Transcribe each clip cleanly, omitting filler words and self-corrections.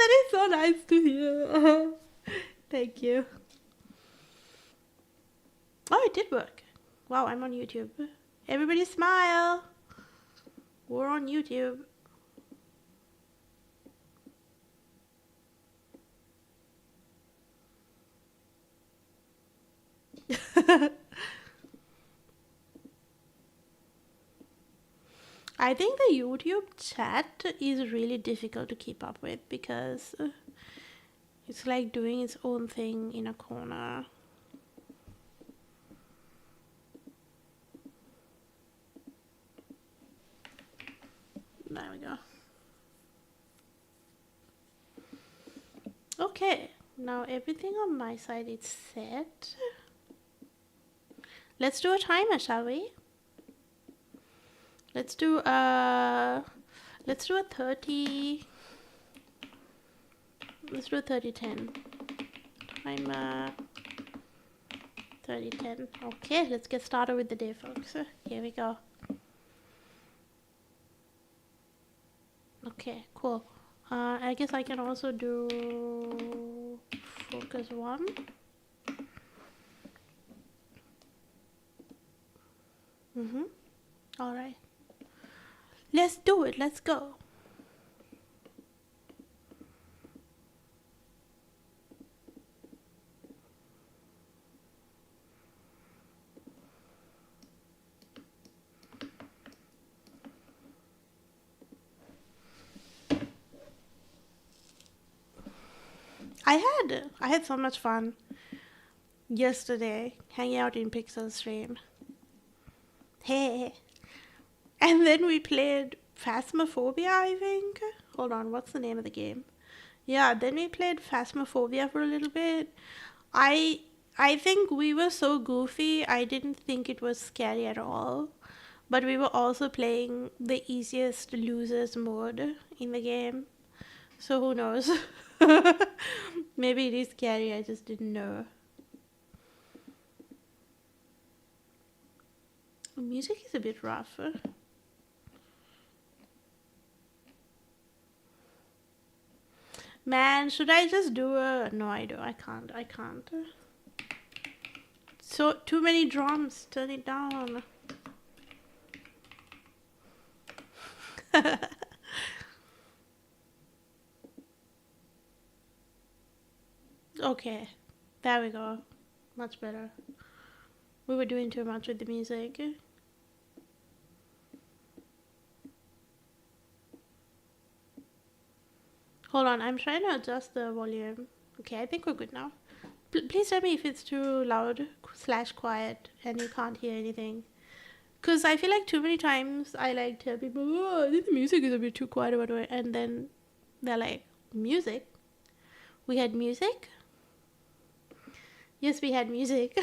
that is so nice to hear. Thank you. Oh, it did work. Wow, I'm on YouTube. Everybody smile. We're on YouTube. I think the YouTube chat is really difficult to keep up with because it's like doing its own thing in a corner. There we go. Okay, now everything on my side is set. Let's do a timer, shall we? Let's do a 30. Let's do a 30-10. Timer 30-10. Okay, let's get started with the day, folks. Here we go. Okay, cool. I guess I can also do focus 1. All right. Let's do it. Let's go. I had so much fun yesterday hanging out in Pixel stream. Hey. And then we played Phasmophobia, I think. Hold on, what's the name of the game? Yeah, then we played Phasmophobia for a little bit. I think we were so goofy, I didn't think it was scary at all. But we were also playing the easiest losers mode in the game. So who knows? Maybe it is scary, I just didn't know. The music is a bit rough. Man, should I just do a... No, I can't. So, too many drums. Turn it down. Okay. There we go. Much better. We were doing too much with the music. Hold on, I'm trying to adjust the volume. Okay, I think we're good now. Please tell me if it's too loud / quiet and you can't hear anything. Because I feel like too many times I like tell people, oh, I think the music is a bit too quiet or whatever. And then they're like, music? We had music? Yes, we had music.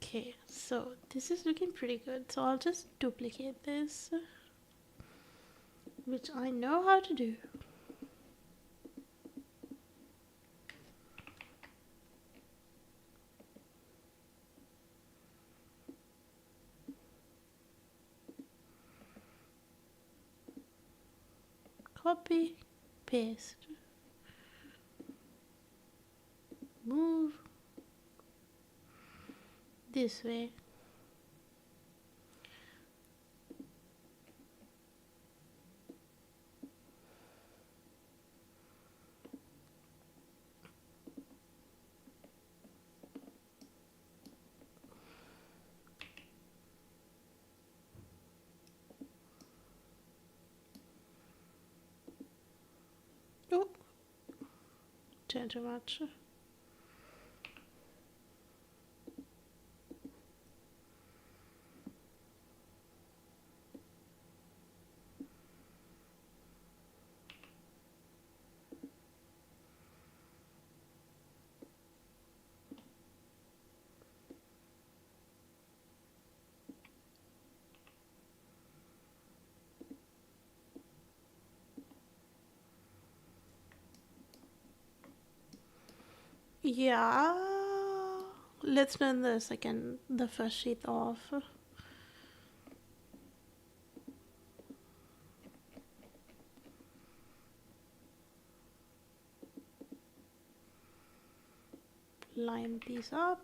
Okay, so this is looking pretty good. So I'll just duplicate this, which I know how to do. Copy, paste, move this way. Oh, turn too much. Yeah, let's turn the first sheet off. line these up.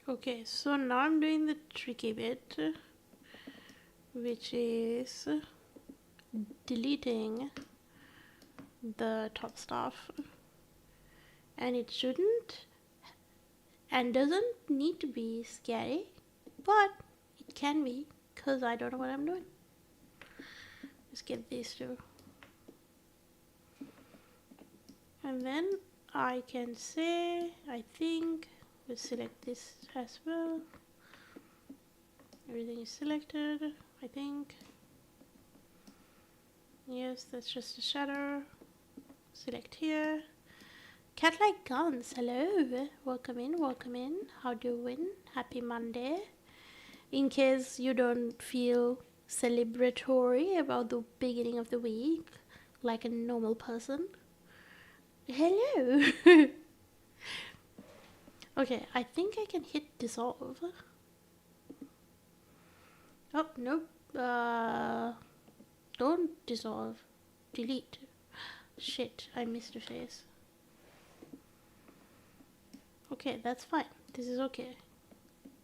Okay, so now I'm doing the tricky bit, which is deleting the top stuff. And it shouldn't and doesn't need to be scary, but it can be because I don't know what I'm doing. Let's get these two. And then I can say, I think, we'll select this as well. Everything is selected, I think. Yes, that's just a shadow. Select here. Cat like guns, hello. Welcome in, welcome in. How doing? Happy Monday. In case you don't feel celebratory about the beginning of the week, like a normal person. Hello. Okay, I think I can hit dissolve. Oh, nope. Don't dissolve. Delete. Shit, I missed a face. Okay, that's fine. This is okay.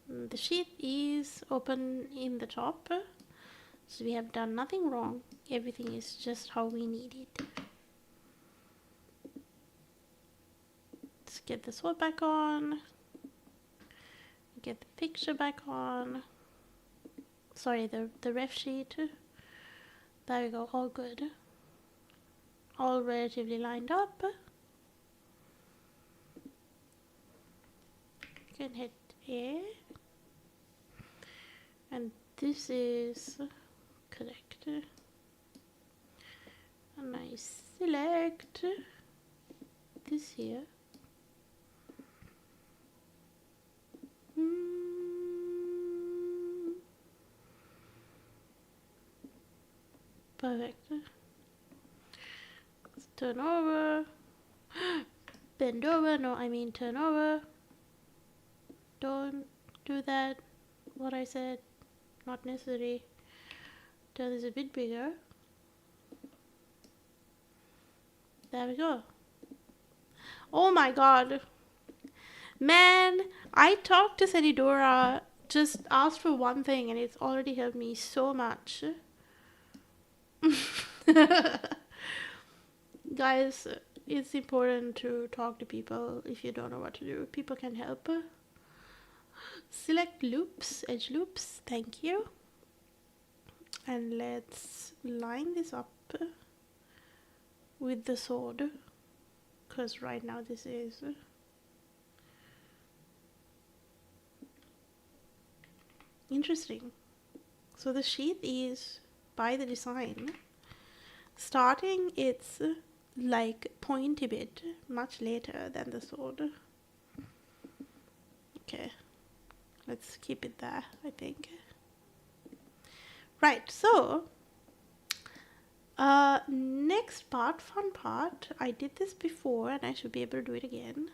The sheet is open in the top. So we have done nothing wrong. Everything is just how we need it. Let's get the sword back on. Get the picture back on. Sorry, the ref sheet. There we go, all good. All relatively lined up. You can hit A. And this is correct. And I select this here. Perfect. Let's turn over. Bend over. No, I mean turn over. Don't do that. What I said. Not necessary. Turn this a bit bigger. There we go. Oh my god. Man, I talked to Senidora, just asked for one thing and it's already helped me so much. Guys, it's important to talk to people if you don't know what to do. People can help. Select loops, edge loops, thank you. And let's line this up with the sword, because right now this is interesting. So the sheath is by the design. Starting, it's like pointy bit much later than the sword. Okay, let's keep it there, I think. Right, so next part, fun part. I did this before and I should be able to do it again.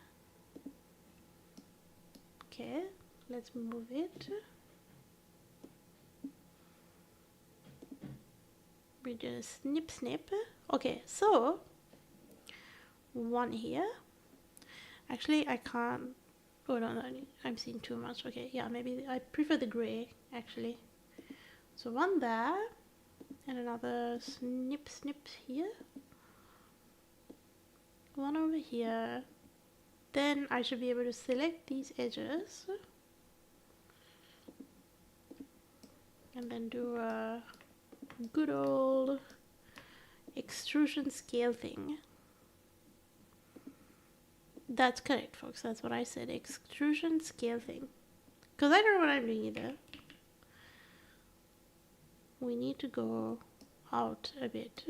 Okay, let's move it. We just snip snip. Okay, so one here. Actually, I can't. Oh no, I'm seeing too much. Okay, yeah, maybe I prefer the gray actually. So one there, and another snip snip here. One over here. Then I should be able to select these edges. And then do a good old extrusion scale thing. That's correct, folks. That's what I said. Extrusion scale thing. Because I don't know what I'm doing either. We need to go out a bit.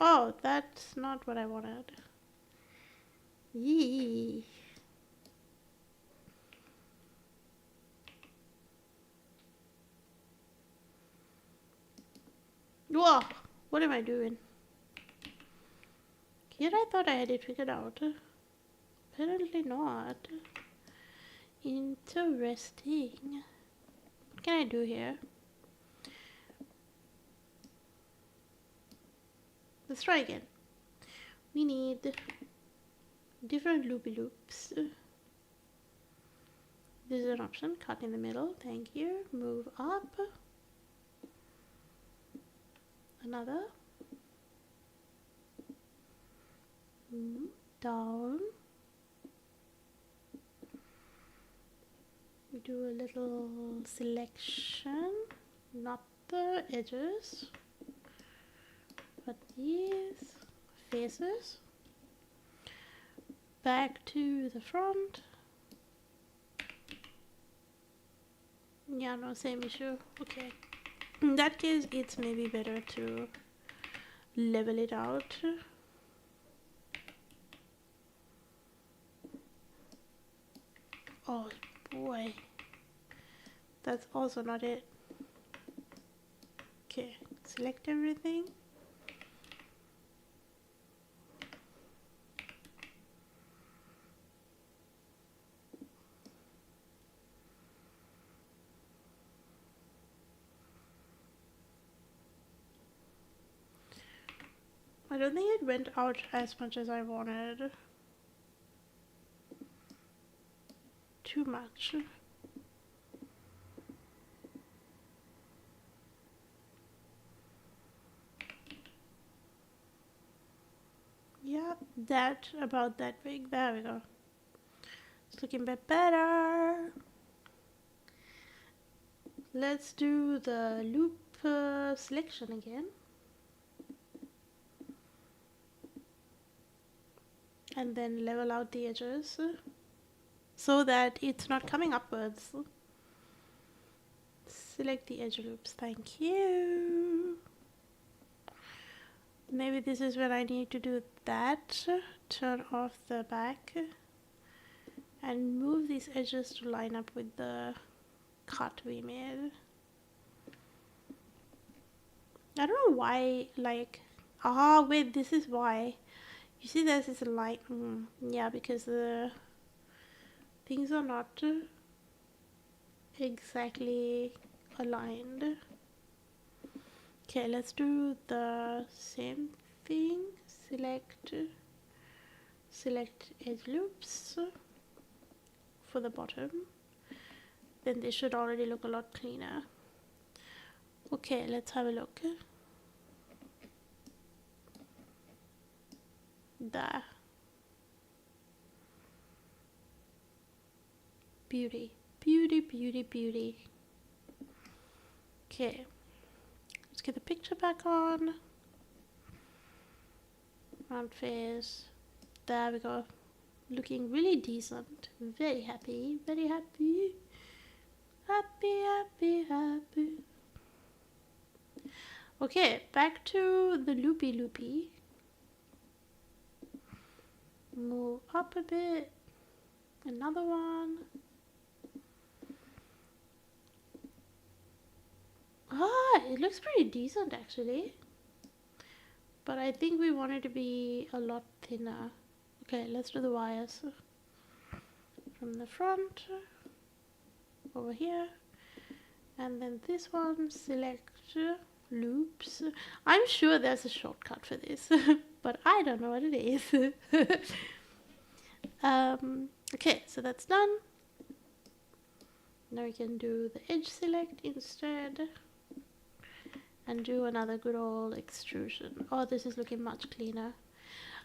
Oh, that's not what I wanted. Yee. Whoa! What am I doing? Here I thought I had it figured out. Apparently not. Interesting. What can I do here? Let's try again. We need different loopy loops. This is an option. Cut in the middle. Thank you. Move up. Another. Down. We do a little selection. Not the edges, but these faces. Back to the front. Yeah, no, same issue. Okay. In that case, it's maybe better to level it out. Oh boy. That's also not it. Okay, select everything. I don't think it went out as much as I wanted. Too much. Yeah, that about that big. There we go. It's looking a bit better. Let's do the loop selection again. And then level out the edges so that it's not coming upwards. Select the edge loops. Thank you. Maybe this is when I need to do that. Turn off the back and move these edges to line up with the cut we made. I don't know why, like, wait, this is why. You see this is a line, yeah, because the things are not exactly aligned. Okay, let's do the same thing. Select edge loops for the bottom. Then this should already look a lot cleaner. Okay, let's have a look. There. Beauty. Beauty, beauty, beauty. Okay. Let's get the picture back on. Round face. There we go. Looking really decent. Very happy. Very happy. Happy, happy, happy. Okay, back to the loopy loopy. Move up a bit. Another one. It looks pretty decent actually. But I think we want it to be a lot thinner. Okay, let's do the wires. From the front, over here. And then this one, select loops. I'm sure there's a shortcut for this, but I don't know what it is. Okay, so that's done. Now we can do the edge select instead and do another good old extrusion. Oh, this is looking much cleaner.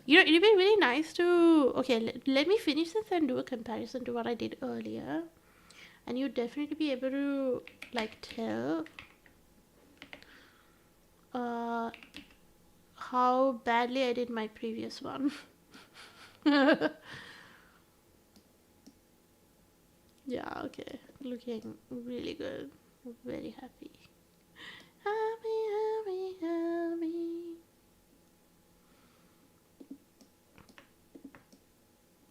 You know, it'd be really nice to... Okay, let me finish this and do a comparison to what I did earlier. And you'd definitely be able to, like, tell how badly I did my previous one. Yeah, okay. Looking really good. Very happy. Happy, happy, happy.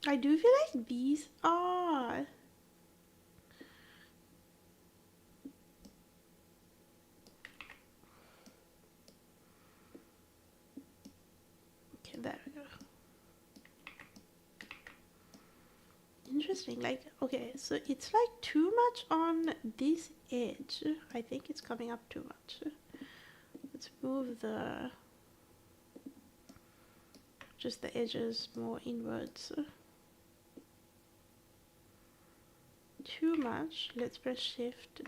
I do feel like these are... interesting. Like, okay, so it's like too much on this edge. I think it's coming up too much. Let's move just the edges more inwards. Too much. Let's press shift.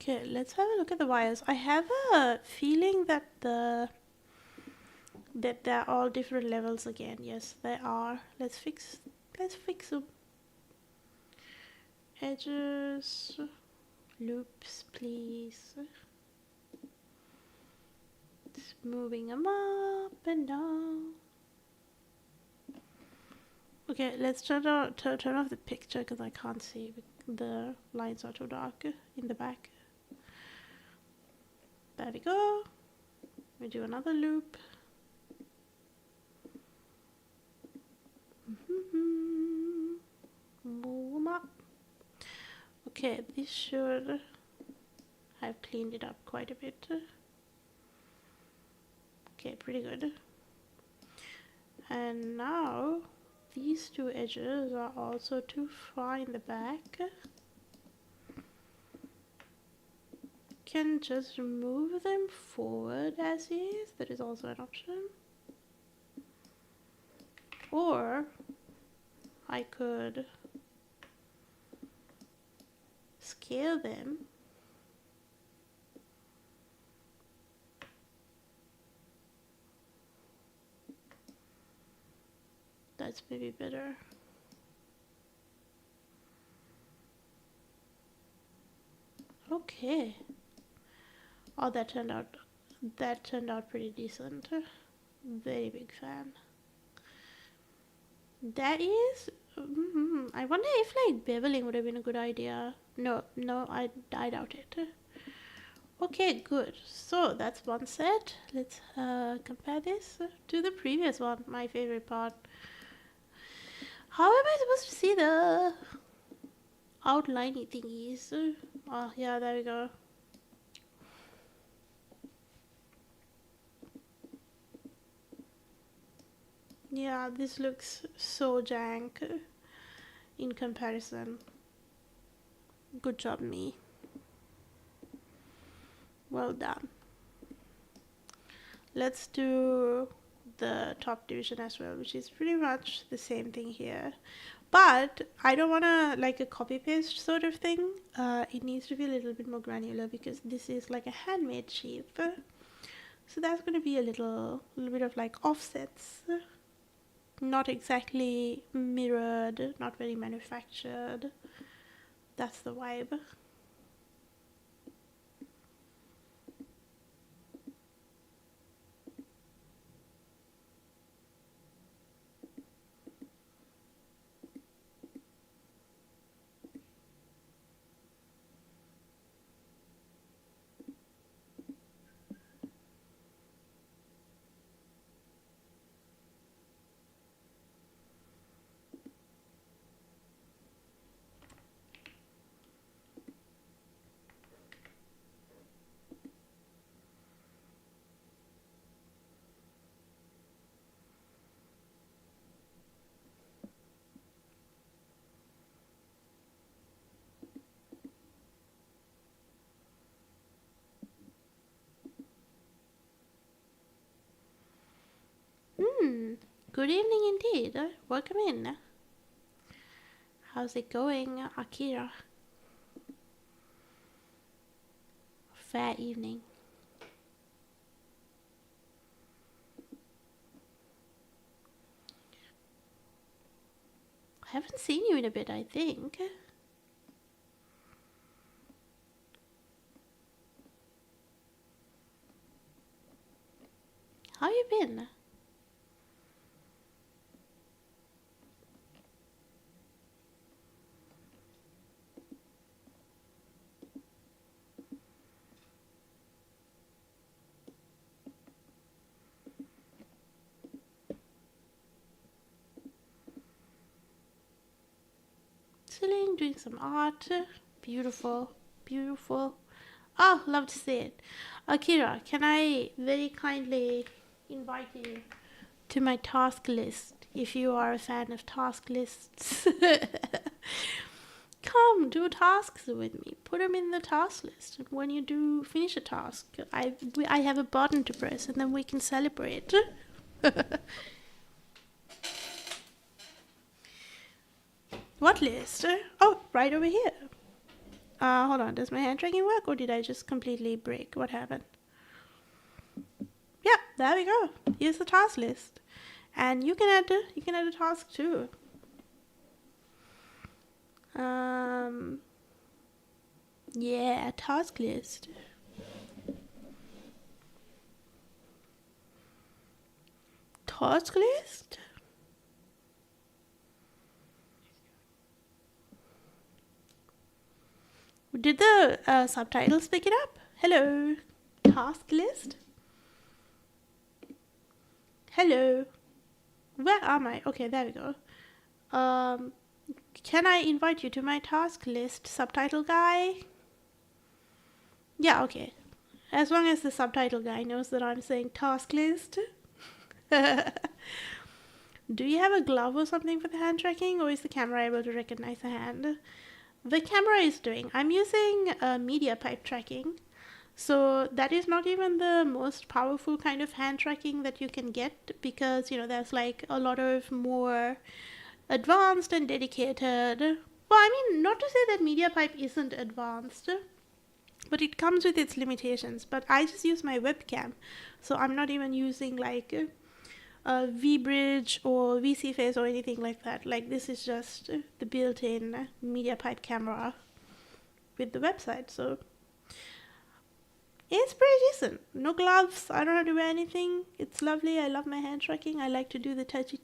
Okay, let's have a look at the wires. I have a feeling that they're all different levels again. Yes, they are. Let's fix them. Edges, loops, please. Just moving them up and down. Okay, let's turn off the picture because I can't see. The lines are too dark in the back. There we go. We do another loop. Move them up. Okay, this should have cleaned it up quite a bit. Okay, pretty good. And now these two edges are also too far in the back. Can just move them forward as is. That is also an option. Or I could scale them. That's maybe better. Okay. Oh, that turned out pretty decent. Very big fan. That is, I wonder if like beveling would have been a good idea. No, I doubt it. Okay, good. So that's one set. Let's compare this to the previous one, my favorite part. How am I supposed to see the outliney thingies? Oh, yeah, there we go. Yeah, this looks so jank in comparison. Good job, me. Well done. Let's do the top division as well, which is pretty much the same thing here. But I don't want to like a copy paste sort of thing. It needs to be a little bit more granular because this is like a handmade shape. So that's going to be a little bit of like offsets. Not exactly mirrored, not very manufactured. That's the vibe. Good evening indeed. Welcome in. How's it going, Akira? Fair evening. I haven't seen you in a bit, I think. How you been? doing some art. Beautiful, beautiful. Oh, love to see it. Akira, can I very kindly invite you to my task list if you are a fan of task lists? Come, do tasks with me. Put them in the task list. And when you do finish a task, I have a button to press and then we can celebrate. What list? Oh, right over here. Hold on. Does my hand tracking work or did I just completely break? What happened? Yeah, there we go. Here's the task list. And you can add a task too. Yeah, task list. Task list? Did the subtitles pick it up? Hello. Task list? Hello. Where am I? Okay, there we go. Can I invite you to my task list, subtitle guy? Yeah, okay. As long as the subtitle guy knows that I'm saying task list. Do you have a glove or something for the hand tracking, or is the camera able to recognize a hand? The camera is doing. I'm using media pipe tracking. So that is not even the most powerful kind of hand tracking that you can get because, there's like a lot of more advanced and dedicated. Well, I mean, not to say that media pipe isn't advanced, but it comes with its limitations. But I just use my webcam. So I'm not even using like V-Bridge or VC-Face or anything like that. Like this is just the built-in media pipe camera with the website. So it's pretty decent. No gloves. I don't have to wear anything. It's lovely. I love my hand tracking. I like to do the touchy.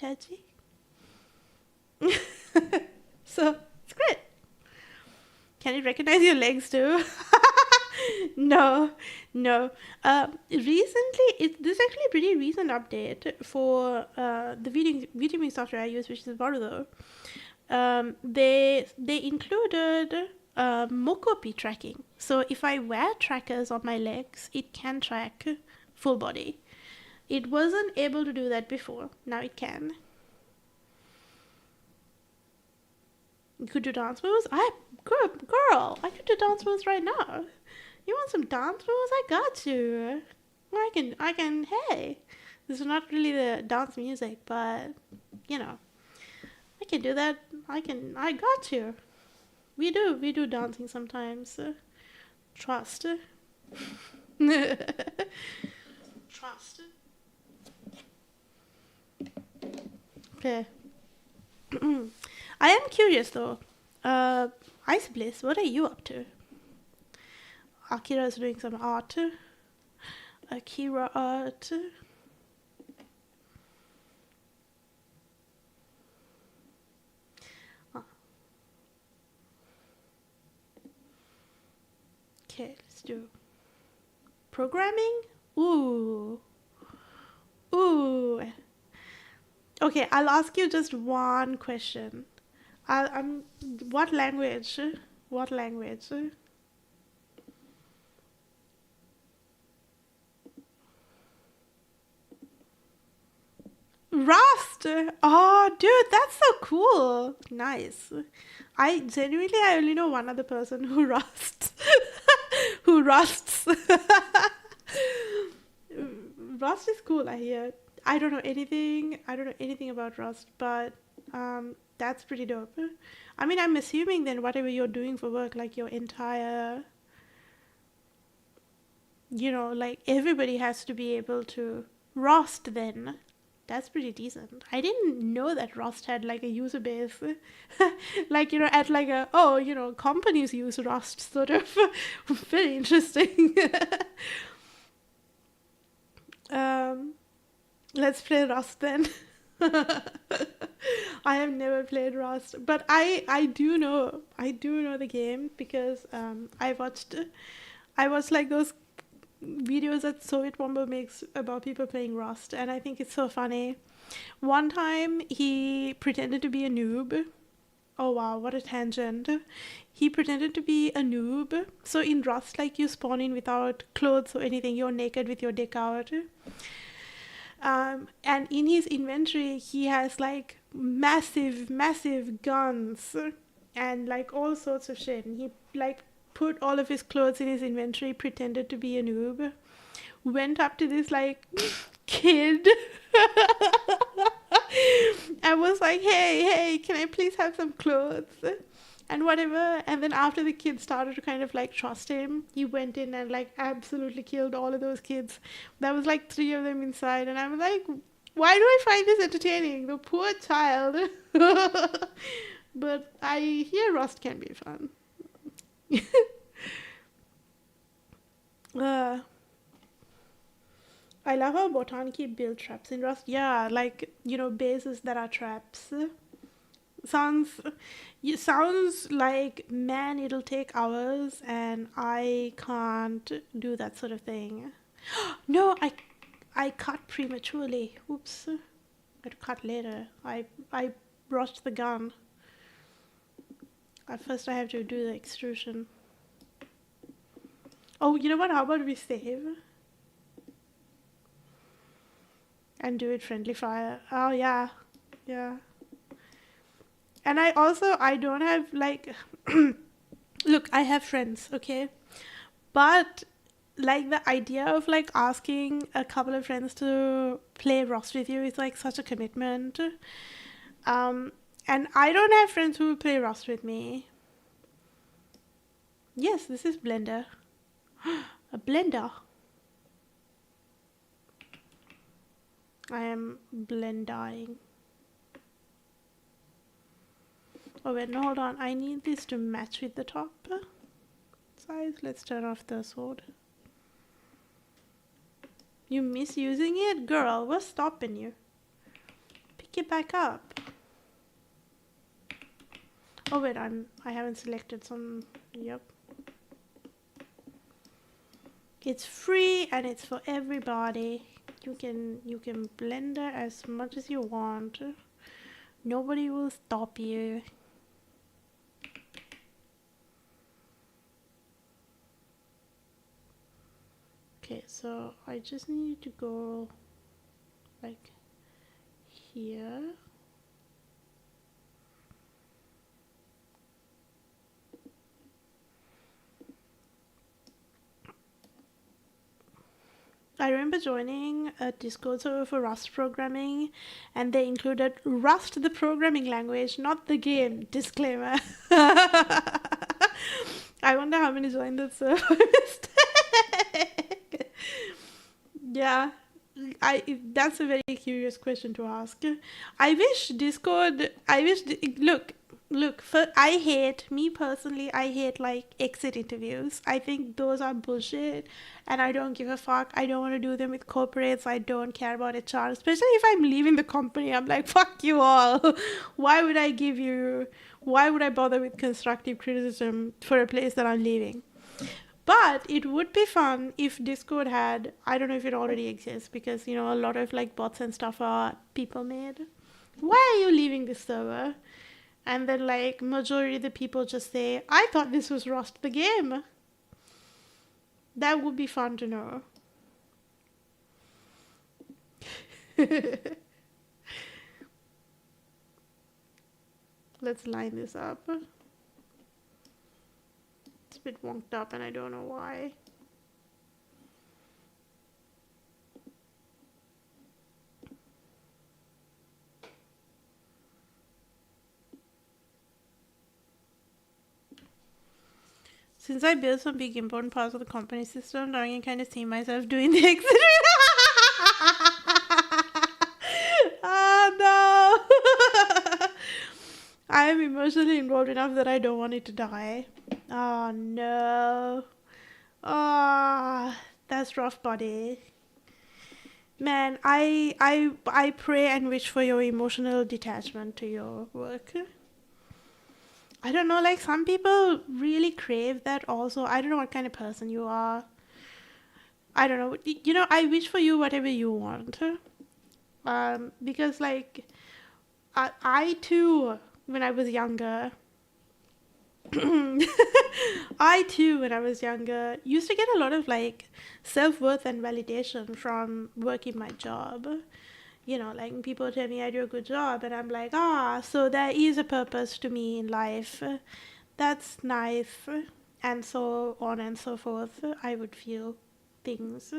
So it's great. Can it recognize your legs too? No. Recently, this is actually a pretty recent update for the VTubing software I use, which is Varudo. They included Mokopi tracking. So if I wear trackers on my legs, it can track full body. It wasn't able to do that before. Now it can. You could do dance moves? Girl, I could do dance moves right now. You want some dance moves? I got you. I can, hey. This is not really the dance music, but, I can do that. I got you. We do dancing sometimes. Trust. Trust. Okay. I am curious though. Ice Bliss, what are you up to? Akira's doing some art. Akira art. Okay, let's do programming. Ooh. Okay, I'll ask you just one question. What language? Rust! Oh, dude, that's so cool. Nice. I only know one other person who rusts. Who rusts. Rust is cool, I hear. I don't know anything about Rust, but that's pretty dope. I mean, I'm assuming then whatever you're doing for work, like your entire, like everybody has to be able to Rust then. That's pretty decent. I didn't know that Rust had like a user base. Like, at like companies use Rust sort of. Very interesting. Let's play Rust then. I have never played Rust, but I do know the game because I watched like those videos that Soviet Bomber makes about people playing Rust, and I think it's so funny. One time he pretended to be a noob Oh wow, what a tangent. He pretended to be a noob. So in Rust, like you spawn in without clothes or anything, you're naked with your dick out. And in his inventory, he has like massive, massive guns and like all sorts of shit. And he like put all of his clothes in his inventory, pretended to be a noob, went up to this like kid and was like, hey, can I please have some clothes? And whatever. And then after the kids started to kind of like trust him, he went in and like absolutely killed all of those kids. There was like 3 of them inside, and I was like, why do I find this entertaining? The poor child. But I hear Rust can be fun. uh, I love how Botaniki build traps in Rust. Yeah, like, bases that are traps. Sounds sounds like, man, it'll take hours and I can't do that sort of thing. No, I cut prematurely. Oops. I'd cut later. I rushed the gun. At first I have to do the extrusion. Oh, you know what? How about we save? And do it friendly fire. Oh yeah. Yeah. And I don't have like look, I have friends, okay? But like the idea of like asking a couple of friends to play Rust with you is like such a commitment. And I don't have friends who will play Rust with me. Yes, this is Blender. A blender. I am blending. Oh wait, no, hold on. I need this to match with the top size. Let's turn off the sword. You misusing it? Girl, what's stopping you? Pick it back up. Oh wait, I haven't selected some. Yep. It's free and it's for everybody. You can blender as much as you want. Nobody will stop you. Okay, so I just need to go like here. I remember joining a Discord server for Rust programming, and they included Rust, the programming language, not the game. Disclaimer. I wonder how many joined that server by mistake. Yeah, that's a very curious question to ask. I wish Discord. Look. Me personally, I hate like exit interviews. I think those are bullshit, and I don't give a fuck. I don't want to do them with corporates. I don't care about HR, especially if I'm leaving the company. I'm like, fuck you all. Why would I give you? Why would I bother with constructive criticism for a place that I'm leaving? But it would be fun if Discord had, I don't know if it already exists, because, a lot of like bots and stuff are people made. Why are you leaving this server? And then like majority of the people just say, I thought this was Rust the game. That would be fun to know. Let's line this up. It's a bit wonked up and I don't know why. Since I built some big important parts of the company system, I can kind of see myself doing the exit. Oh no! I am emotionally involved enough that I don't want it to die. Oh no. Oh, that's rough, buddy. Man, I pray and wish for your emotional detachment to your work. I don't know, like some people really crave that also. I don't know what kind of person you are. I don't know. I wish for you whatever you want. Because like I too when I was younger. I too, when I was younger, used to get a lot of like self-worth and validation from working my job. You know, like people tell me I do a good job, and I'm like, so there is a purpose to me in life. That's nice, and so on and so forth. I would feel things.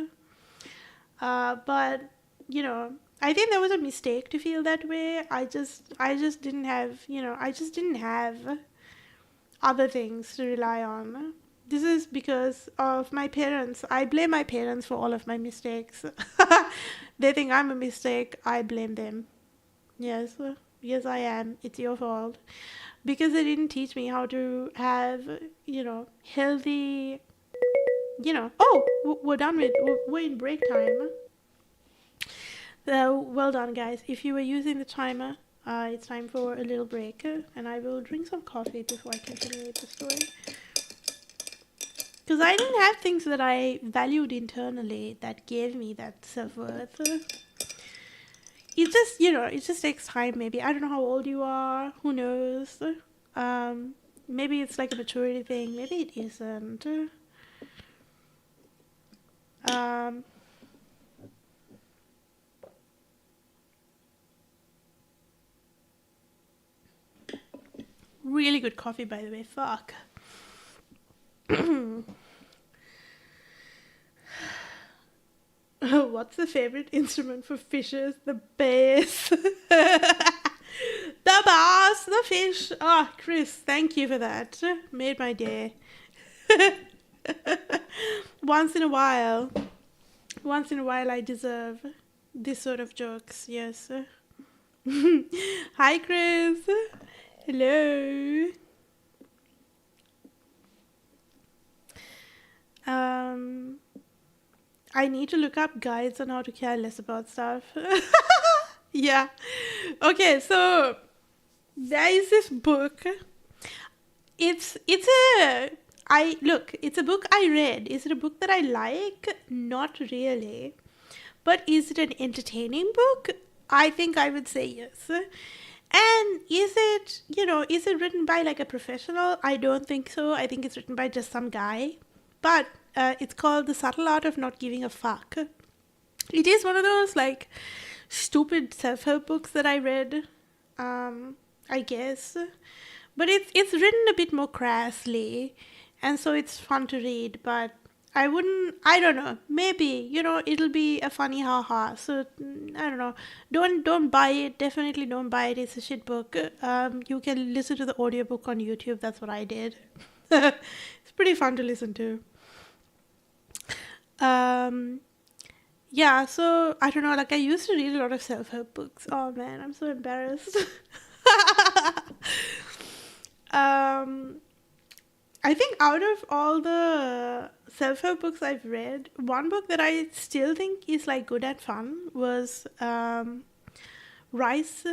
But you know, I think that was a mistake to feel that way. I just didn't have, I just didn't have other things to rely on. This is because of my parents. I blame my parents for all of my mistakes. They think I'm a mistake. I blame them. Yes, yes, I am. It's your fault. Because they didn't teach me how to have, healthy, we're done with, we're in break time. Well done, guys. If you were using the timer, it's time for a little break, and I will drink some coffee before I continue with the story. Because I didn't have things that I valued internally that gave me that self-worth. It just takes time, maybe. I don't know how old you are. Who knows? Maybe it's like a maturity thing. Maybe it isn't. Really good coffee, by the way. Fuck. What's the favorite instrument for fishes? The bass. The bass, the fish. Chris, thank you for that. Made my day. Once in a while I deserve this sort of jokes. Yes. Hi, Chris. Hello. I need to look up guides on how to care less about stuff. Yeah. Okay, so there is this book. It's a book I read. Is it a book that I like? Not really. But is it an entertaining book? I think I would say yes. And is it written by like a professional? I don't think so. I think it's written by just some guy. But it's called The Subtle Art of Not Giving a Fuck. It is one of those like stupid self-help books that I read, I guess. But it's written a bit more crassly, and so it's fun to read, but I don't know, maybe, it'll be a funny haha. So I don't know. Don't buy it. Definitely don't buy it. It's a shit book. You can listen to the audiobook on YouTube. That's what I did. It's pretty fun to listen to. Yeah, so I don't know, like I used to read a lot of self-help books. Oh man, I'm so embarrassed. I think out of all the self-help books I've read, one book that I still think is like good and fun was How to Rise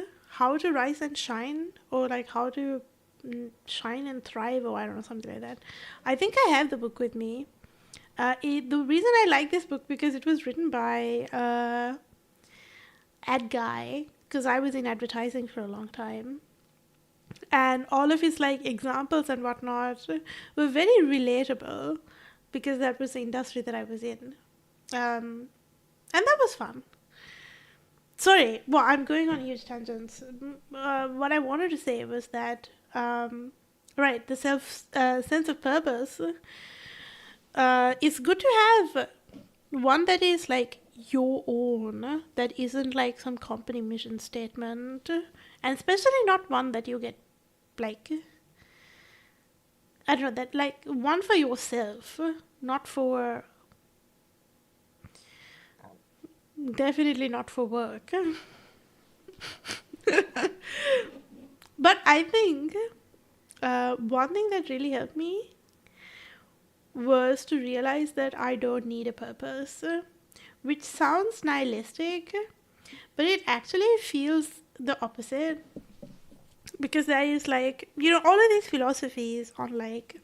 and Shine, or like How to Shine and Thrive, or I don't know, something like that. I think I have the book with me. The reason I like this book because it was written by ad guy, because I was in advertising for a long time, and all of his like examples and whatnot were very relatable because that was the industry that I was in, and that was fun. Sorry, well, I'm going on huge tangents. What I wanted to say was that right, the sense of purpose. It's good to have one that is like your own, that isn't like some company mission statement, and especially not one that you get like, I don't know, that like one for yourself, not for, definitely not for work. But I think one thing that really helped me was to realize that I don't need a purpose, which sounds nihilistic, but it actually feels the opposite, because there is like, all of these philosophies on like,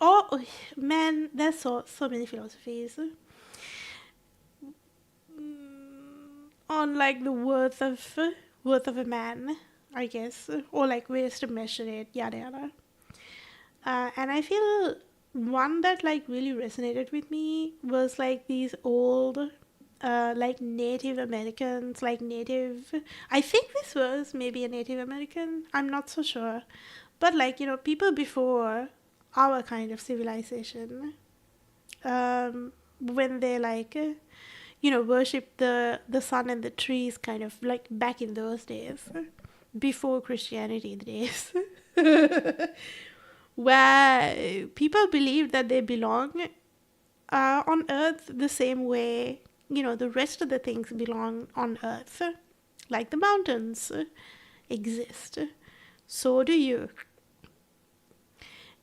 oh man, there's so many philosophies. on like the worth of a man, I guess, or like ways to measure it, yada yada. And I feel one that like really resonated with me was like these old like Native Americans, like native, I think this was maybe a Native American, I'm not so sure, but like, people before our kind of civilization, when they like worship the sun and the trees, kind of like back in those days, before Christianity days, where people believed that they belong on earth the same way the rest of the things belong on earth, like the mountains exist, so do you.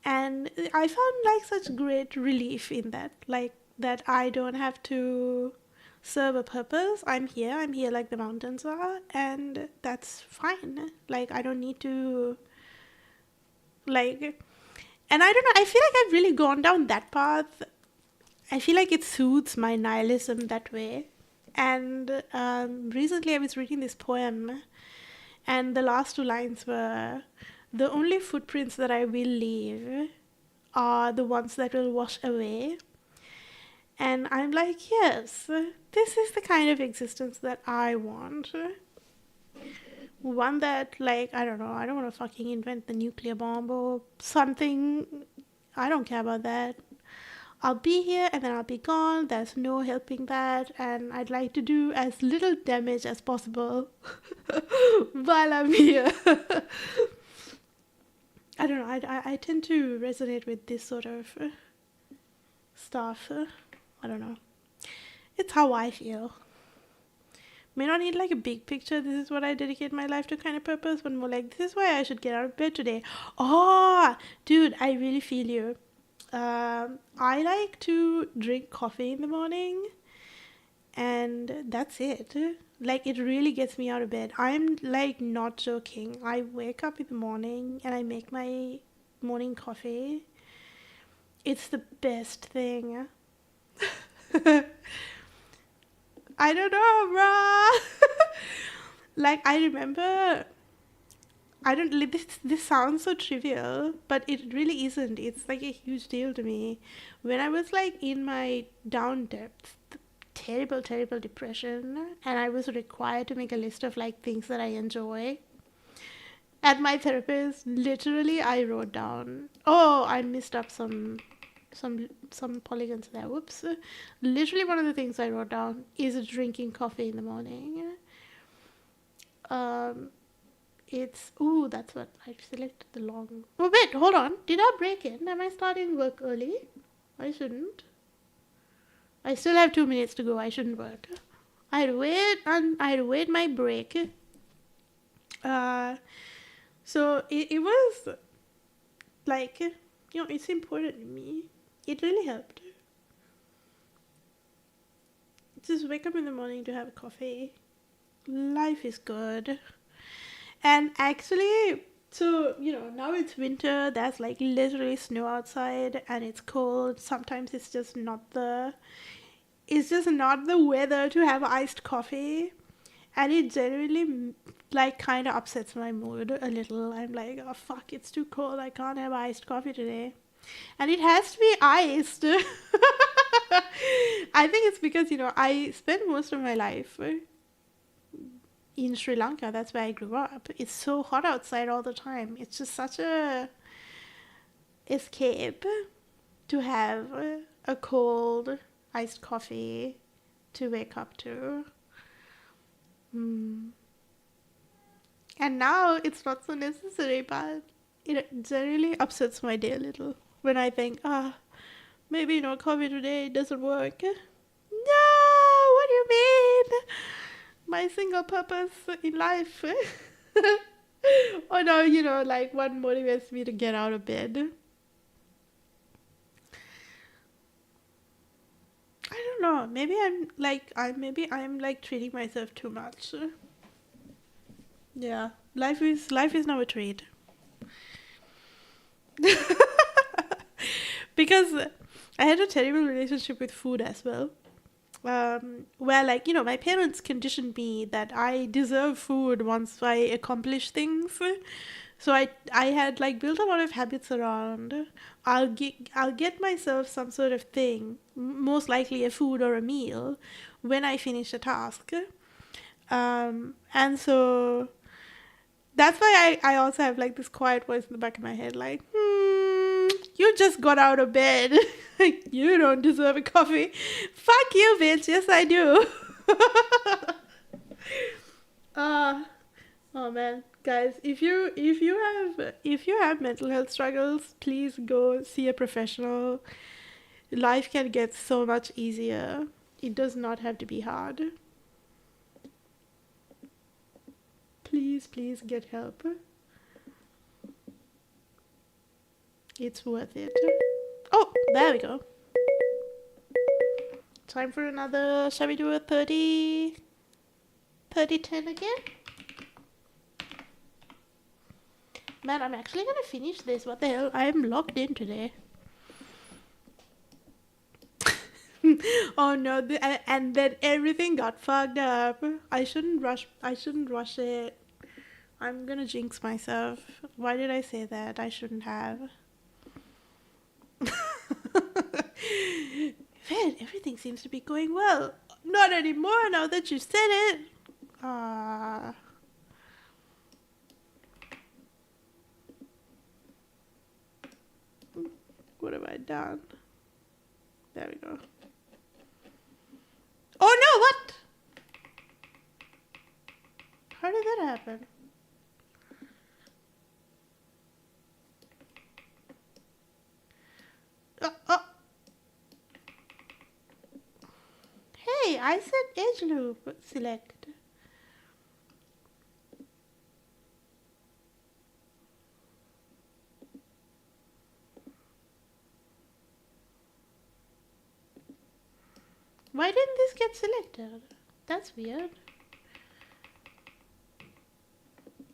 And I found like such great relief in that, like that I don't have to serve a purpose. I'm here like the mountains are, and that's fine. Like I don't need to, like, and I don't know, I feel like I've really gone down that path. I feel like it soothes my nihilism that way. And recently I was reading this poem, and the last two lines were, "The only footprints that I will leave are the ones that will wash away." And I'm like, yes, this is the kind of existence that I want. One that, like, I don't know, I don't want to fucking invent the nuclear bomb or something. I don't care about that. I'll be here and then I'll be gone. There's no helping that. And I'd like to do as little damage as possible while I'm here. I don't know. I tend to resonate with this sort of stuff. I don't know. It's how I feel. May not need like a big picture, this is what I dedicate my life to kind of purpose, but more like, this is why I should get out of bed today. Oh, dude, I really feel you. I like to drink coffee in the morning, and that's it. Like, it really gets me out of bed. I'm like not joking. I wake up in the morning and I make my morning coffee. It's the best thing. I don't know, bruh. Like, I remember, I don't, like, this sounds so trivial, but it really isn't. It's like a huge deal to me. When I was like in my down depths, terrible, terrible depression, and I was required to make a list of like things that I enjoy, at my therapist, literally, I wrote down, oh, I missed up some polygons there. Whoops. Literally one of the things I wrote down is drinking coffee in the morning. It's, ooh, that's what I selected the long. Oh wait, hold on. Did I break in? Am I starting work early? I shouldn't. I still have 2 minutes to go. I shouldn't work. I'd wait my break. So it was like, it's important to me. It really helped. Just wake up in the morning to have a coffee. Life is good. And actually, so, now it's winter. There's like literally snow outside and it's cold. Sometimes it's just not the weather to have iced coffee. And it generally like kind of upsets my mood a little. I'm like, oh fuck, it's too cold. I can't have iced coffee today. And it has to be iced. I think it's because, I spent most of my life in Sri Lanka. That's where I grew up. It's so hot outside all the time. It's just such a escape to have a cold iced coffee to wake up to. And now it's not so necessary, but it generally upsets my day a little when I think, maybe no coffee today doesn't work. No, what do you mean? My single purpose in life. Oh no, like what motivates me to get out of bed? I don't know. Maybe I'm like treating myself too much. Yeah, life is now a treat. Because I had a terrible relationship with food as well. where, like, my parents conditioned me that I deserve food once I accomplish things. So I had like built a lot of habits around I'll get myself some sort of thing, most likely a food or a meal, when I finish a task. And so that's why I also have like this quiet voice in the back of my head, like, you just got out of bed. You don't deserve a coffee. Fuck you, bitch. Yes, I do. uh, oh man, guys, if you have mental health struggles, please go see a professional. Life can get so much easier. It does not have to be hard. Please get help. It's worth it. Oh, there we go. Time for another, shall we do a 30-10 again? Man, I'm actually gonna finish this. What the hell? I am locked in today. Oh no, and then everything got fucked up. I shouldn't rush it. I'm gonna jinx myself. Why did I say that? I shouldn't have. Man, everything seems to be going well. Not anymore now that you said it. What have I done? There we go. Oh no, what? How did that happen? Oh. Hey, I said edge loop select. Why didn't this get selected? That's weird.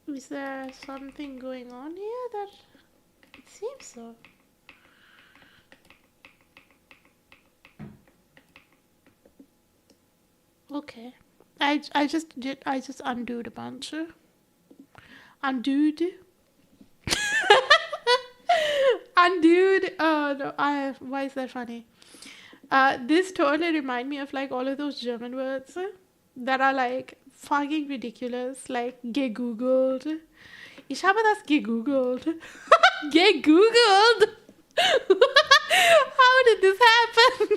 Is there something going on here? That it seems so. Okay. I just undooed a bunch. Undooed. Undooed. Oh no, why is that funny? This totally remind me of like all of those German words that are like fucking ridiculous, like gegoogled. Ich habe das gegoogelt. Gegoogelt? How did this happen?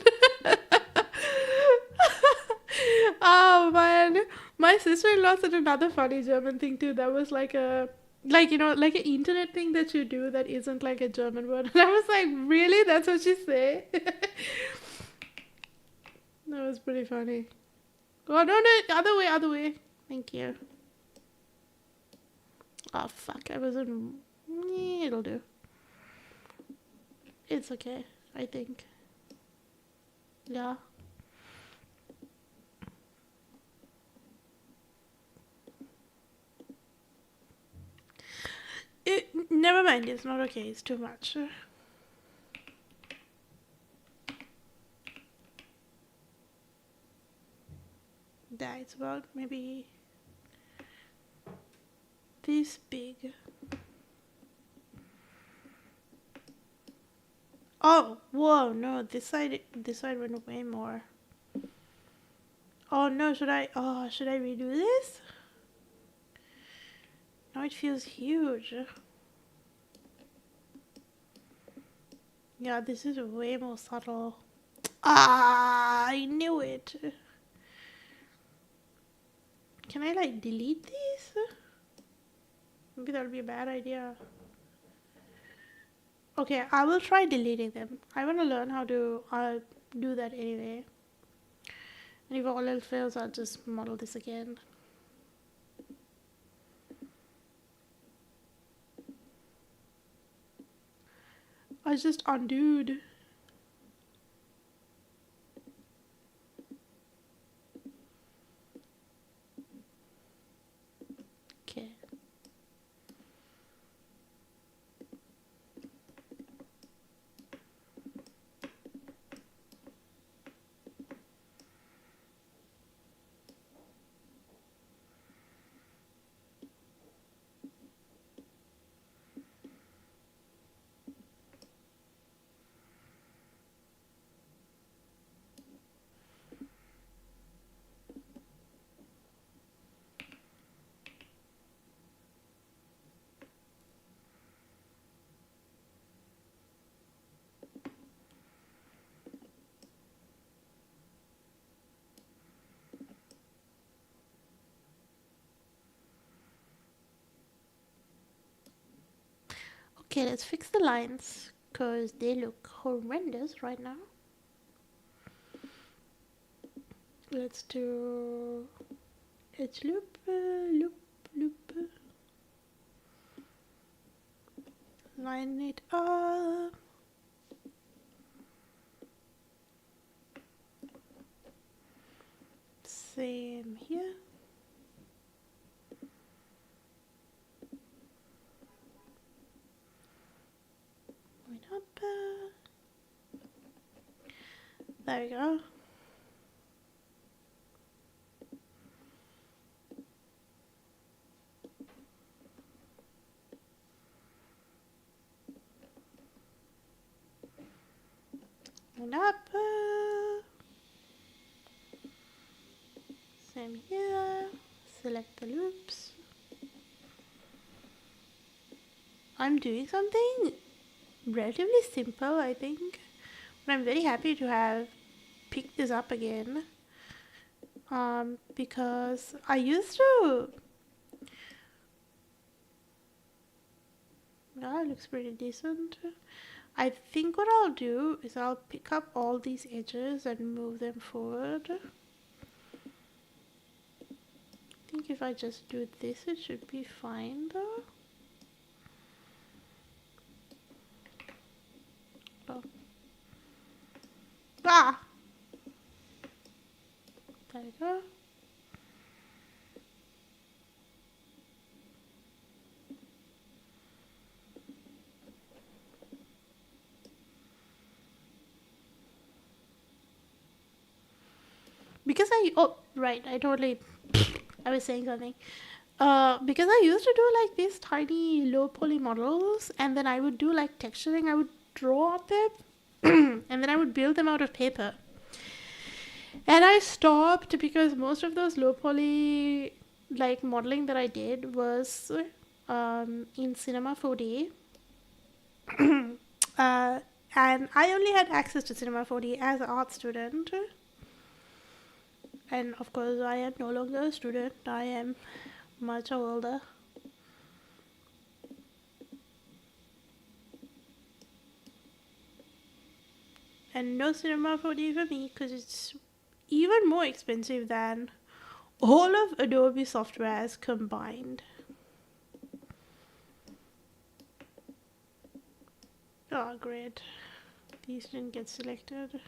Oh man, my sister-in-law said another funny German thing too. That was like like an internet thing that you do that isn't like a German word. And I was like, really? That's what you say? That was pretty funny. Oh no, other way. Thank you. Oh fuck, I wasn't. It'll do. It's okay, I think. Yeah. Never mind, it's not okay, it's too much. Yeah, it's about maybe this big. Oh, whoa, no, this side went way more. Oh no, should I redo this? Now it feels huge. Yeah, this is way more subtle. Ah, I knew it. Can I like delete these? Maybe that would be a bad idea. Okay, I will try deleting them. I want to learn how to do that anyway. And if all else fails, I'll just model this again. I just undooed. Okay. Okay, let's fix the lines because they look horrendous right now. Let's do edge loop, loop, loop. Line it up. Same here. Line up. There we go. Line up. Same here. Select the loops. I'm doing something relatively simple, I think, but I'm very happy to have picked this up again. Because I used to. Yeah, it looks pretty decent. I think what I'll do is I'll pick up all these edges and move them forward. I think if I just do this, it should be fine though. Oh. Ah! There we go. Because I was saying something. Because I used to do like these tiny low poly models, and then I would do like texturing. I would draw up them, and then I would build them out of paper. And I stopped because most of those low poly like modeling that I did was in Cinema 4D. And I only had access to Cinema 4D as an art student. And of course, I am no longer a student. I am much older. And no Cinema 4D for me because it's even more expensive than all of Adobe softwares combined. Oh, great. These didn't get selected.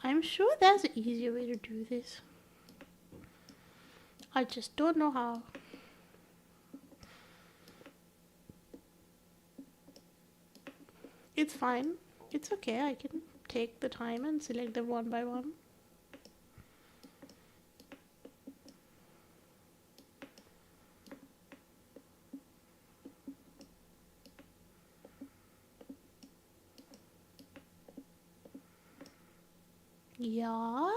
I'm sure there's an easier way to do this. I just don't know how. It's fine. It's okay. I can take the time and select them one by one. Yeah.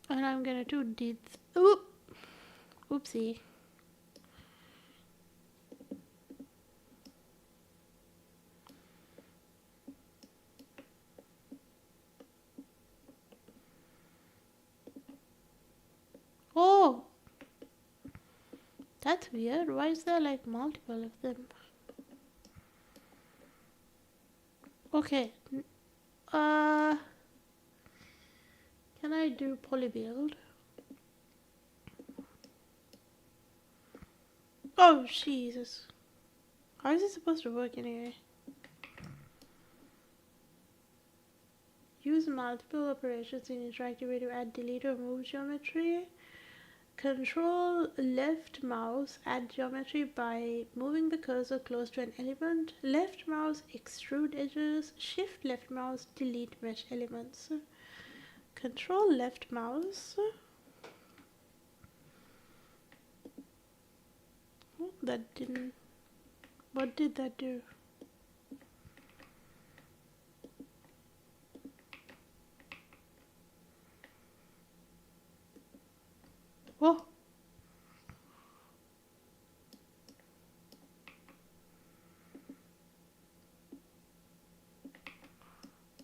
And I'm gonna do this. Oopsie. Oh, that's weird. Why is there like multiple of them? Okay. Can I do polybuild? Oh, Jesus. How is it supposed to work anyway? Use multiple operations in interactive way to add, delete, or move geometry. Control left mouse, add geometry by moving the cursor close to an element. Left mouse, extrude edges. Shift left mouse, delete mesh elements. Control left mouse. Oh, that didn't. What did that do? Oh.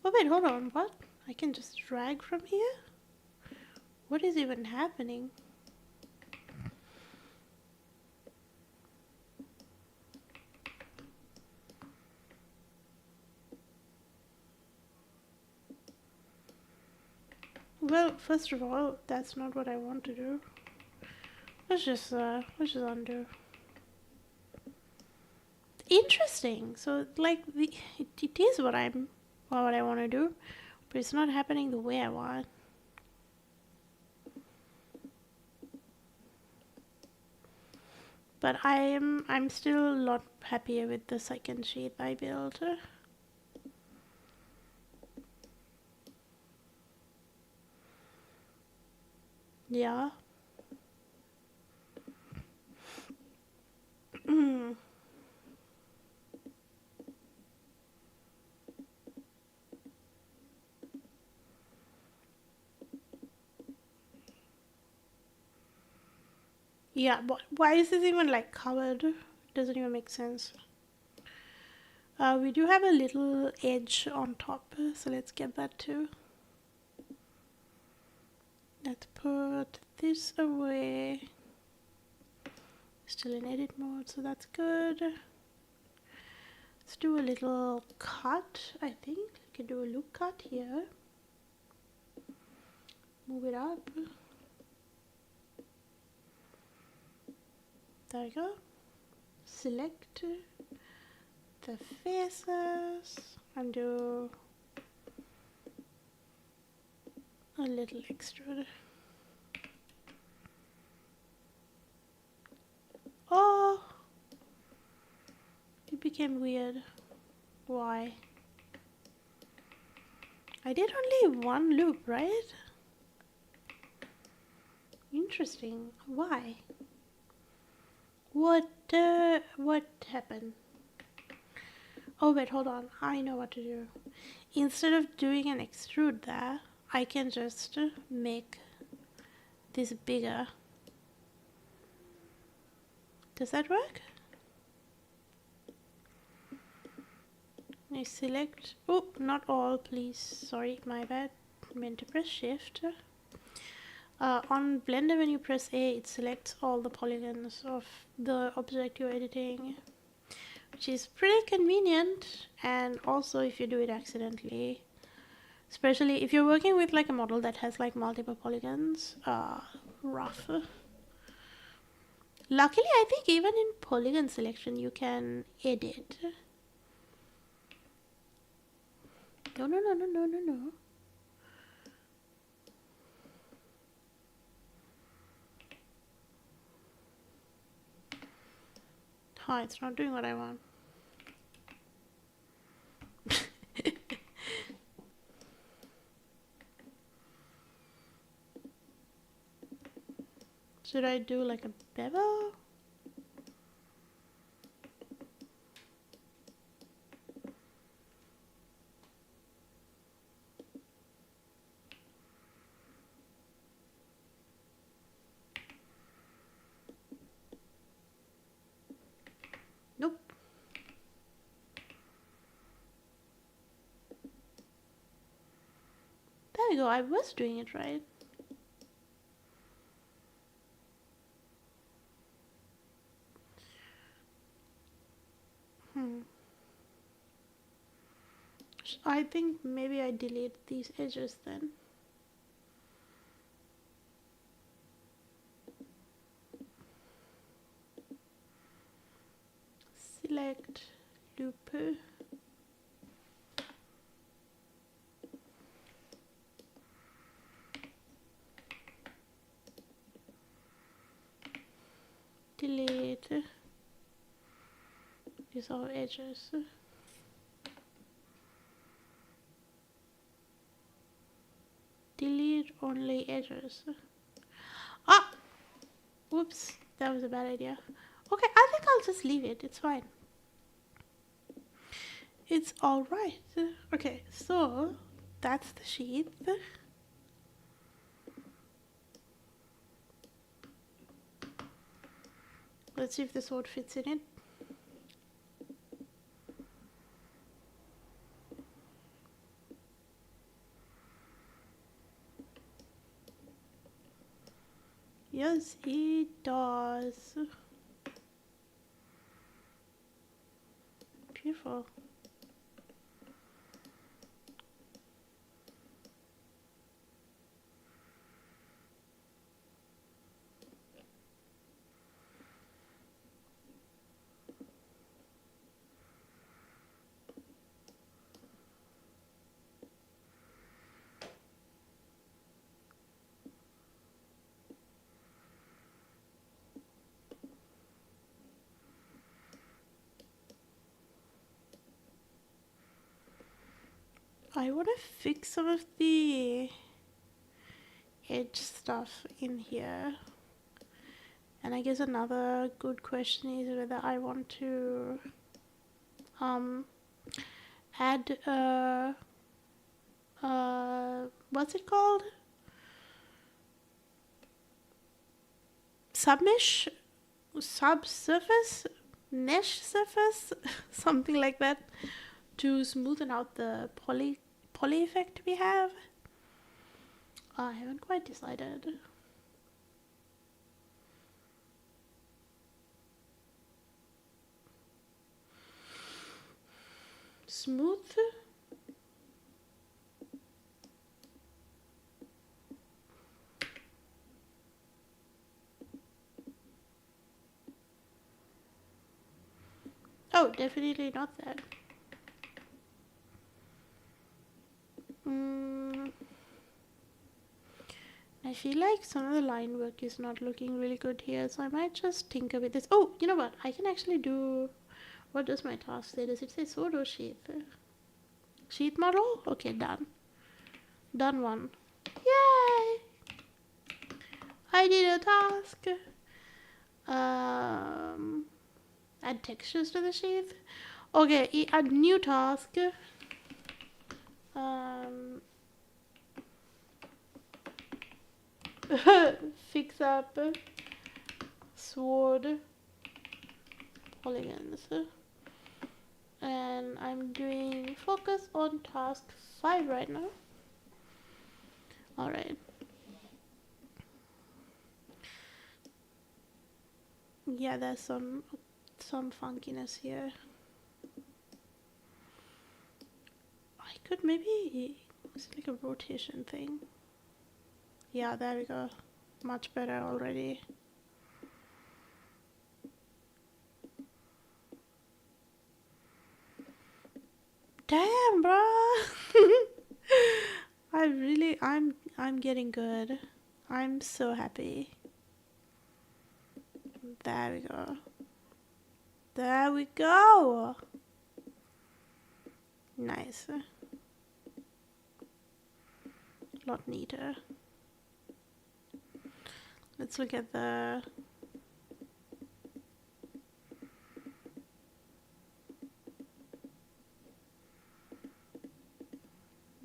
Oh wait, hold on, what? I can just drag from here? What is even happening? Well, first of all, that's not what I want to do. Let's just undo. Interesting. So like it is what I want to do, but it's not happening the way I want. But I'm still a lot happier with the second sheet I built. Yeah. Yeah, but why is this even like covered? Doesn't even make sense. We do have a little edge on top, so let's get that too. Let's put this away. Still in edit mode, so that's good. Let's do a little cut, I think. We can do a loop cut here. Move it up. There we go. Select the faces and do a little extrude. Oh, it became weird. Why? I did only one loop, right? Interesting. Why? What happened? Oh wait, hold on. I know what to do. Instead of doing an extrude there, I can just make this bigger. Does that work? I select, oh, not all, please. Sorry, my bad. Meant to press shift. On Blender, when you press A, it selects all the polygons of the object you're editing, which is pretty convenient. And also if you do it accidentally, especially if you're working with like a model that has like multiple polygons, rough. Luckily, I think even in polygon selection you can edit. No. Oh, it's not doing what I want. Should I do like a bevel? Nope. There we go, I was doing it right. I think maybe I delete these edges then. Select loop. Delete these are edges. Delete only edges. Ah! Whoops, that was a bad idea. Okay, I think I'll just leave it. It's fine. It's alright. Okay, so that's the sheet. Let's see if the sword fits in it. Yes, it does. Beautiful. I want to fix some of the edge stuff in here. And I guess another good question is whether I want to add what's it called? Subsurface? Mesh surface? Something like that, to smoothen out the poly effect we have. I haven't quite decided. Smooth? Oh, definitely not that. I feel like some of the line work is not looking really good here, so I might just tinker with this. Oh, you know what? I can actually do... What does my task say? Does it say sword or sheath? Sheath model? Okay, done. Done one. Yay! I did a task. Add textures to the sheath. Okay, add new task. Fix up sword polygons. And I'm doing focus on task 5 right now. Alright. Yeah, there's some funkiness here. I could maybe... It's like a rotation thing. Yeah, there we go. Much better already. Damn, bro. I'm getting good. I'm so happy. There we go. There we go. Nice. A lot neater. Let's look at the...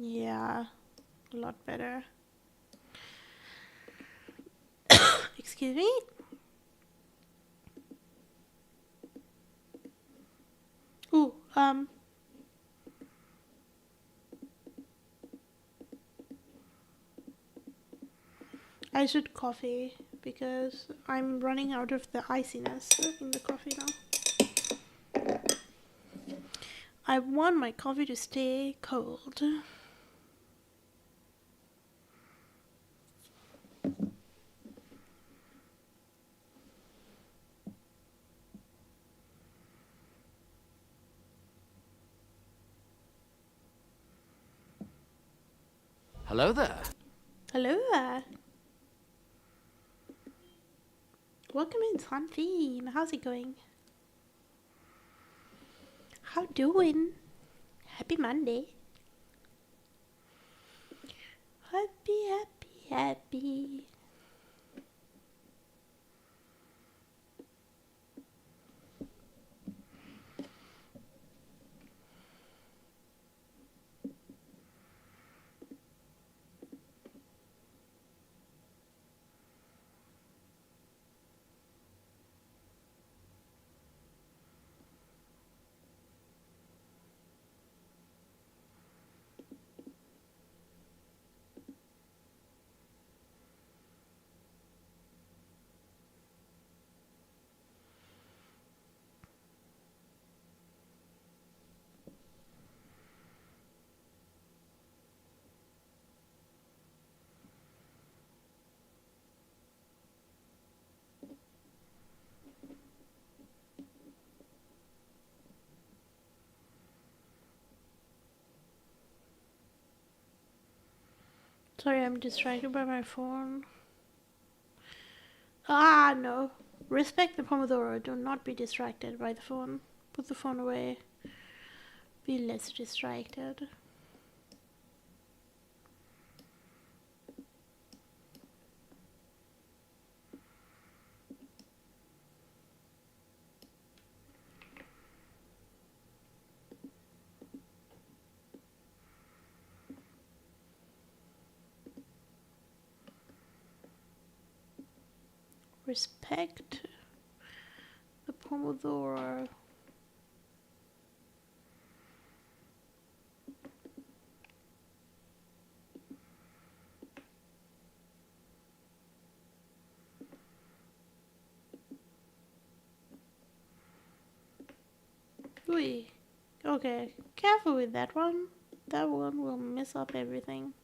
Yeah, a lot better. Excuse me? Ooh, I should coffee because I'm running out of the iciness in the coffee now. I want my coffee to stay cold. Hello there. Hello there. Welcome in, Sun Theme. How's it going? How doing? Happy Monday. Happy, happy, happy. Sorry, I'm distracted by my phone. Ah, no. Respect the Pomodoro. Do not be distracted by the phone. Put the phone away. Be less distracted. Respect the Pomodoro. Ui. Okay, careful with that one. That one will mess up everything.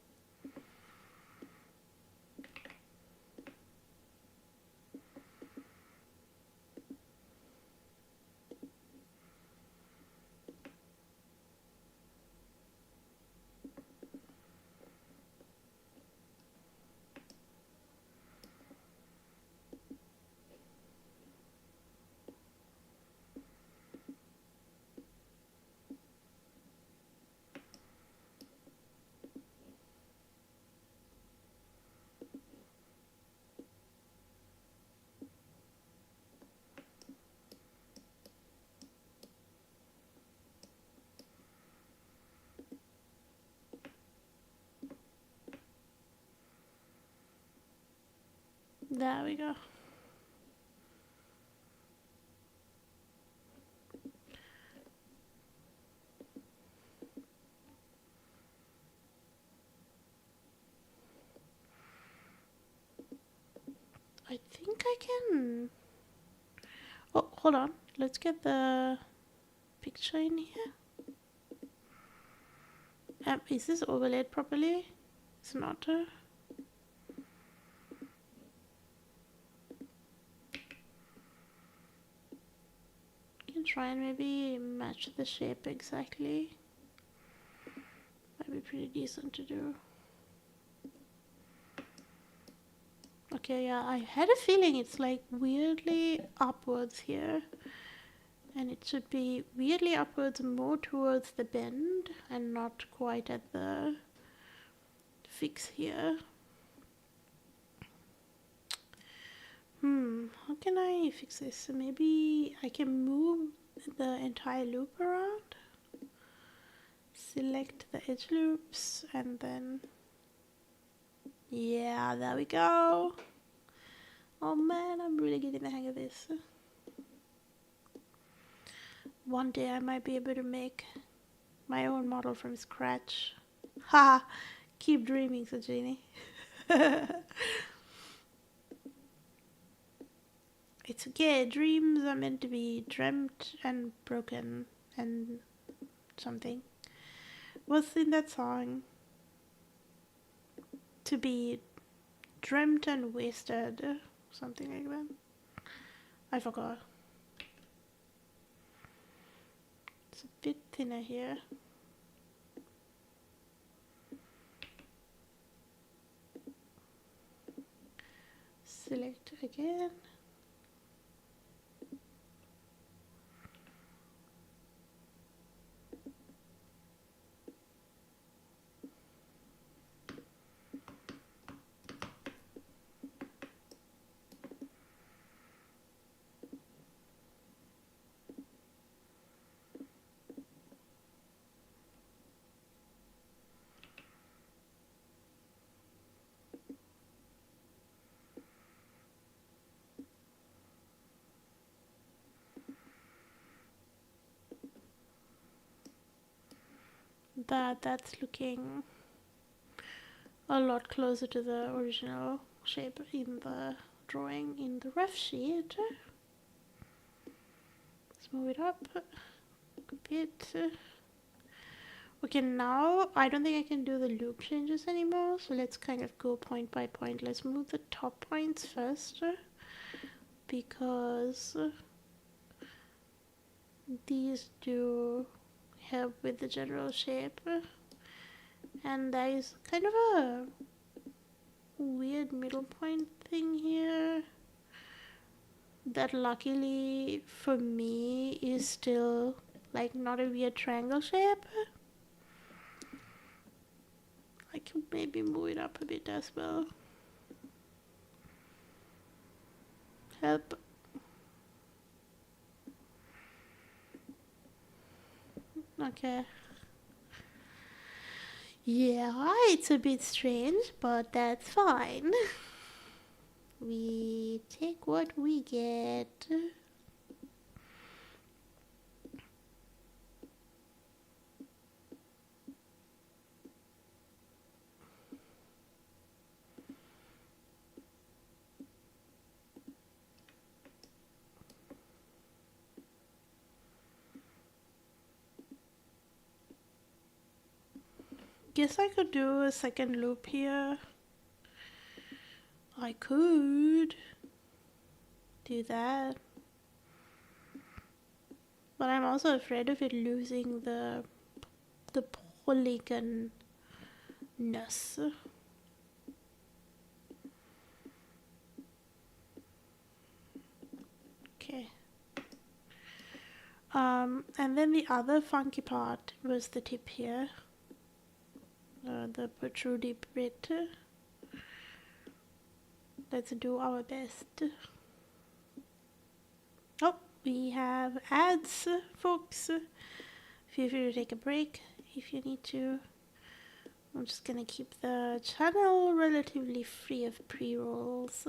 There we go. I think I can... Oh, hold on. Let's get the picture in here. Is this overlaid properly? It's not. Can try and maybe match the shape exactly. Might be pretty decent to do. Okay, yeah, I had a feeling it's like weirdly upwards here. And it should be weirdly upwards more towards the bend and not quite at the fix here. How can I fix this? So maybe I can move the entire loop around. Select the edge loops and then... Yeah, there we go. Oh man, I'm really getting the hang of this. One day I might be able to make my own model from scratch. Ha! Keep dreaming, Sajini. It's okay, dreams are meant to be dreamt and broken and something. What's in that song? To be dreamt and wasted. Something like that. I forgot. It's a bit thinner here. Select again. That's looking a lot closer to the original shape in the drawing in the rough sheet. Let's move it up a bit. Okay, now I don't think I can do the loop changes anymore, so let's kind of go point by point. Let's move the top points first, because these do help with the general shape. And there is kind of a weird middle point thing here that luckily for me is still like not a weird triangle shape. I can maybe move it up a bit as well. Help. Okay. Yeah, it's a bit strange, but that's fine. We take what we get. Guess I could do a second loop here. I could do that. But I'm also afraid of it losing the polygonness. Okay. And then the other funky part was the tip here. The protrudy bit. Let's do our best. Oh, we have ads, folks. Feel free to take a break if you need to. I'm just gonna keep the channel relatively free of pre-rolls.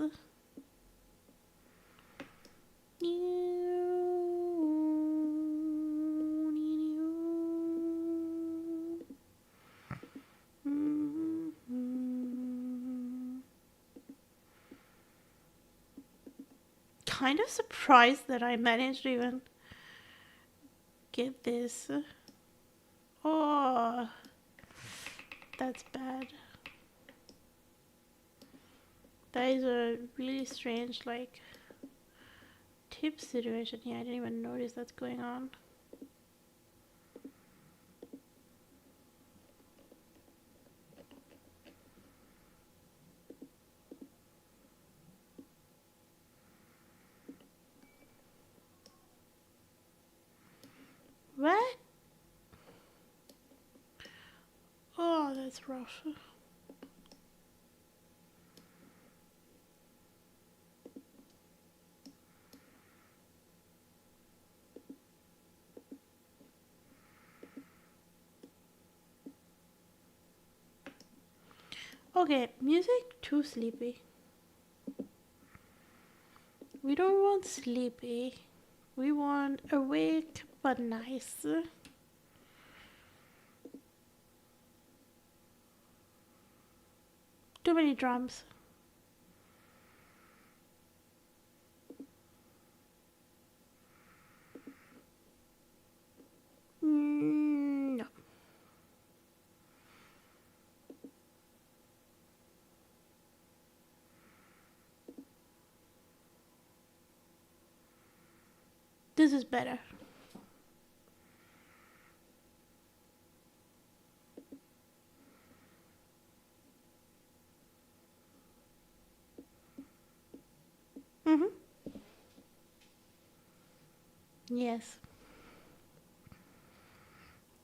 Kind of surprised that I managed to even get this. Oh, that's bad. That is a really strange, like, tip situation here. I didn't even notice that's going on. What? Oh, that's rough. Okay, music too sleepy. We don't want sleepy. We want awake but nice. Too many drums. No. This is better. Mm-hmm. Yes.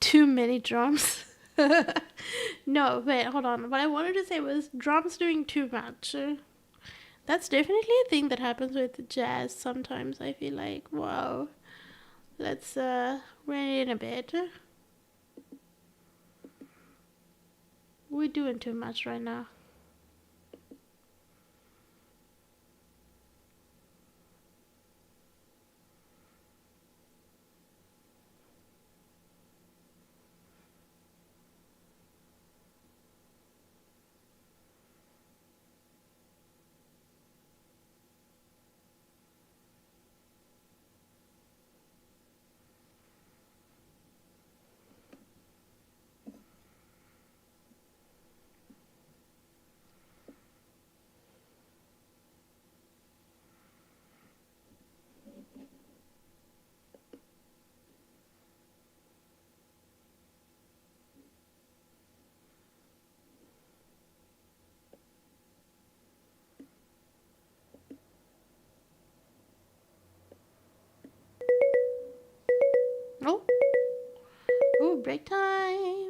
Too many drums. No, wait, hold on. What I wanted to say was drums doing too much. That's definitely a thing that happens with jazz sometimes. I feel like, wow, let's rein it in a bit. We're doing too much right now. Oh, break time.